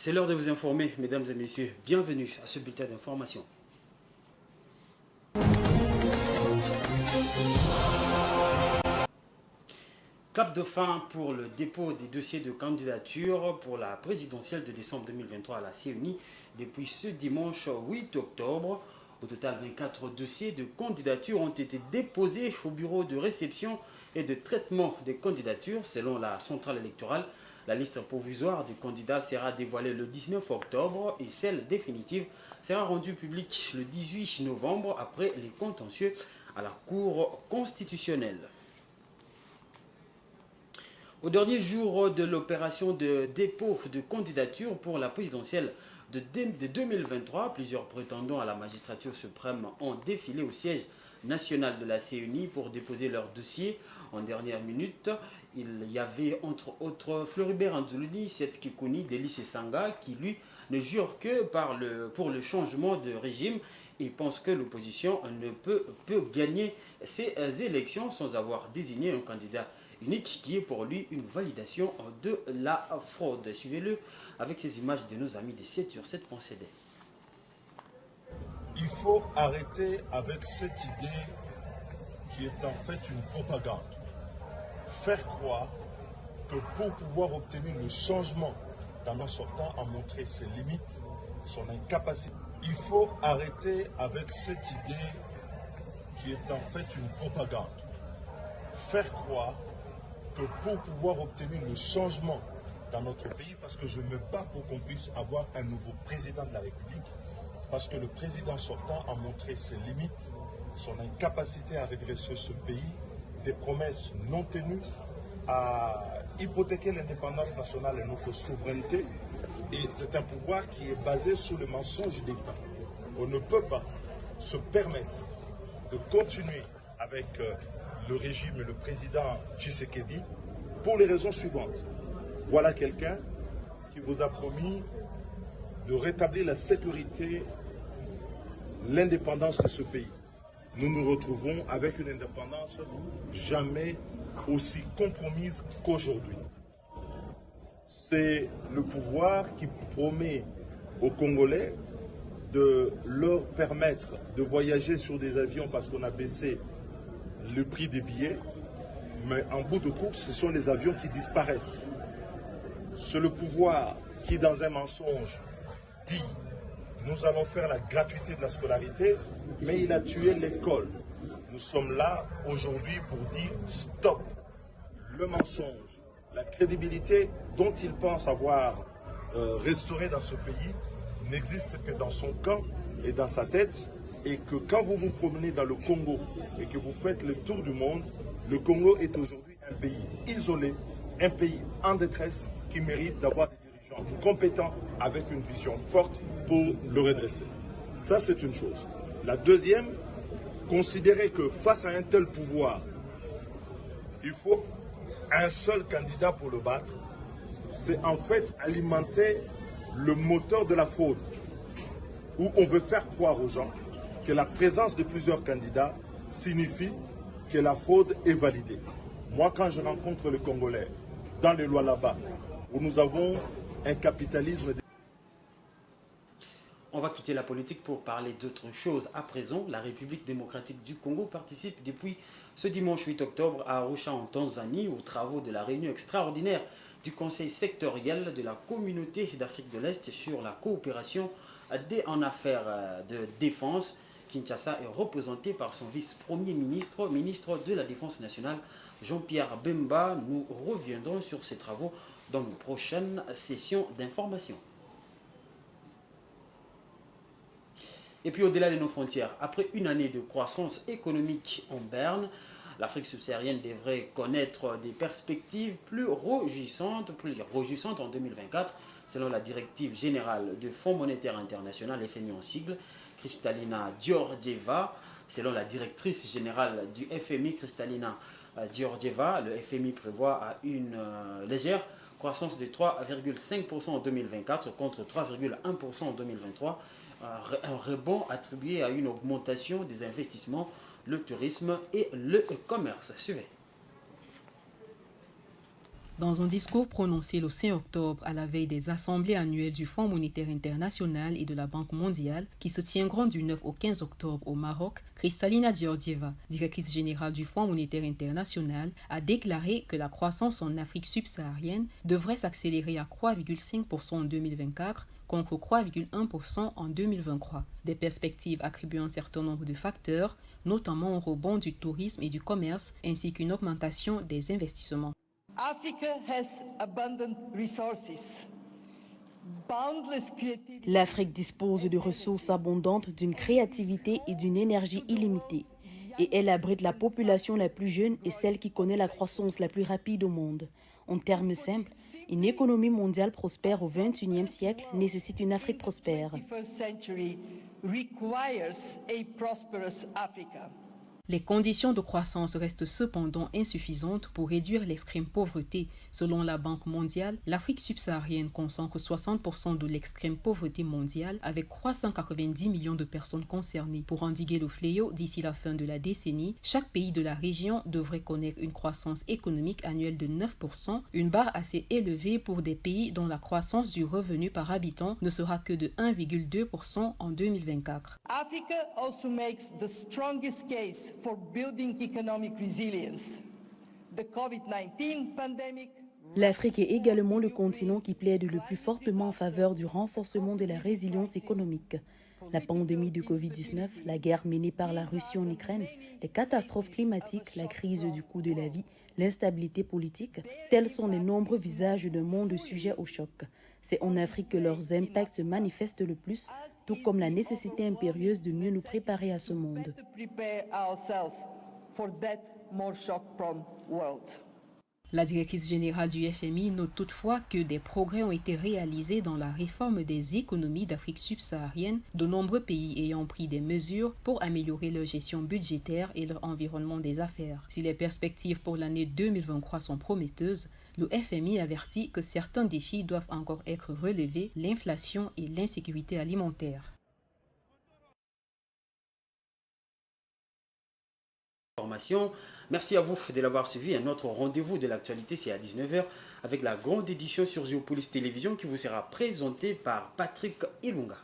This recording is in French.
C'est l'heure de vous informer, mesdames et messieurs. Bienvenue à ce bulletin d'information. Clap de fin pour le dépôt des dossiers de candidature pour la présidentielle de décembre 2023 à la CENI depuis ce dimanche 8 octobre. Au total, 24 dossiers de candidature ont été déposés au bureau de réception et de traitement des candidatures selon la centrale électorale. La liste provisoire des candidats sera dévoilée le 19 octobre et celle définitive sera rendue publique le 18 novembre après les contentieux à la Cour constitutionnelle. Au dernier jour de l'opération de dépôt de candidature pour la présidentielle de 2023, plusieurs prétendants à la magistrature suprême ont défilé au siège national de la CENI pour déposer leur dossier. En dernière minute, il y avait entre autres Floribert Anzuluni, Seth Kikouni, Délice Sanga, qui lui ne jure que pour le changement de régime et pense que l'opposition ne peut gagner ces élections sans avoir désigné un candidat unique qui est pour lui une validation de la fraude. Suivez-le avec ces images de nos amis de 7 sur 7.cd. Il faut arrêter avec cette idée qui est en fait une propagande. Faire croire que pour pouvoir obtenir le changement dans un sortant a montré ses limites, son incapacité. Il faut arrêter avec cette idée qui est en fait une propagande. Faire croire que pour pouvoir obtenir le changement dans notre pays, parce que je me bats pour qu'on puisse avoir un nouveau président de la République, parce que le président sortant a montré ses limites, son incapacité à redresser ce pays, des promesses non tenues, à hypothéquer l'indépendance nationale et notre souveraineté. Et c'est un pouvoir qui est basé sur le mensonge d'État. On ne peut pas se permettre de continuer avec le régime et le président Tshisekedi pour les raisons suivantes. Voilà quelqu'un qui vous a promis de rétablir la sécurité, l'indépendance de ce pays. Nous nous retrouvons avec une indépendance jamais aussi compromise qu'aujourd'hui. C'est le pouvoir qui promet aux Congolais de leur permettre de voyager sur des avions parce qu'on a baissé le prix des billets, mais en bout de course, ce sont les avions qui disparaissent. C'est le pouvoir qui, dans un mensonge, dit « nous allons faire la gratuité de la scolarité », mais il a tué l'école. Nous sommes là aujourd'hui pour dire « stop ». Le mensonge, la crédibilité dont il pense avoir restauré dans ce pays n'existe que dans son camp et dans sa tête, et que quand vous vous promenez dans le Congo et que vous faites le tour du monde, le Congo est aujourd'hui un pays isolé, un pays en détresse qui mérite d'avoir des dirigeants compétents avec une vision forte pour le redresser. Ça, c'est une chose. La deuxième, considérer que face à un tel pouvoir, il faut un seul candidat pour le battre, c'est en fait alimenter le moteur de la fraude, où on veut faire croire aux gens que la présence de plusieurs candidats signifie que la fraude est validée. Moi, quand je rencontre les Congolais dans les lois là-bas, où nous avons un capitalisme... On va quitter la politique pour parler d'autre chose. À présent, la République démocratique du Congo participe depuis ce dimanche 8 octobre à Arusha en Tanzanie aux travaux de la réunion extraordinaire du Conseil sectoriel de la Communauté d'Afrique de l'Est sur la coopération en affaires de défense. Kinshasa est représenté par son vice-premier ministre, ministre de la Défense nationale, Jean-Pierre Bemba. Nous reviendrons sur ces travaux dans nos prochaines sessions d'information. Et puis au-delà de nos frontières, après une année de croissance économique en berne, l'Afrique subsaharienne devrait connaître des perspectives plus réjouissantes en 2024, selon la directive générale du Fonds monétaire international, FMI en sigle, Kristalina Georgieva. Selon la directrice générale du FMI, Kristalina Georgieva, le FMI prévoit une légère croissance de 3,5% en 2024 contre 3,1% en 2023. Un rebond attribué à une augmentation des investissements, le tourisme et le commerce. Suivez. Dans un discours prononcé le 5 octobre à la veille des assemblées annuelles du Fonds monétaire international et de la Banque mondiale qui se tiendront du 9 au 15 octobre au Maroc, Kristalina Georgieva, directrice générale du Fonds monétaire international, a déclaré que la croissance en Afrique subsaharienne devrait s'accélérer à 3,5% en 2024 contre 3,1% en 2023. Des perspectives attribuent un certain nombre de facteurs, notamment un rebond du tourisme et du commerce ainsi qu'une augmentation des investissements. L'Afrique dispose de ressources abondantes, d'une créativité et d'une énergie illimitée. Et elle abrite la population la plus jeune et celle qui connaît la croissance la plus rapide au monde. En termes simples, une économie mondiale prospère au XXIe siècle nécessite une Afrique prospère. Les conditions de croissance restent cependant insuffisantes pour réduire l'extrême pauvreté. Selon la Banque mondiale, l'Afrique subsaharienne concentre 60% de l'extrême pauvreté mondiale avec 390 millions de personnes concernées. Pour endiguer le fléau d'ici la fin de la décennie, chaque pays de la région devrait connaître une croissance économique annuelle de 9%, une barre assez élevée pour des pays dont la croissance du revenu par habitant ne sera que de 1,2% en 2024. Africa also makes the strongest case for building economic resilience. The COVID-19 pandemic. L'Afrique est également le continent qui plaide le plus fortement en faveur du renforcement de la résilience économique. La pandémie de Covid-19, la guerre menée par la Russie en Ukraine, les catastrophes climatiques, la crise du coût de la vie, l'instabilité politique, tels sont les nombreux visages d'un monde sujet au choc. C'est en Afrique que leurs impacts se manifestent le plus, tout comme la nécessité impérieuse de mieux nous préparer à ce monde. La directrice générale du FMI note toutefois que des progrès ont été réalisés dans la réforme des économies d'Afrique subsaharienne, de nombreux pays ayant pris des mesures pour améliorer leur gestion budgétaire et leur environnement des affaires. Si les perspectives pour l'année 2023 sont prometteuses, le FMI avertit que certains défis doivent encore être relevés, l'inflation et l'insécurité alimentaire. Merci à vous de l'avoir suivi. Un autre rendez-vous de l'actualité, c'est à 19h avec la grande édition sur Géopolis Télévision qui vous sera présentée par Patrick Ilunga.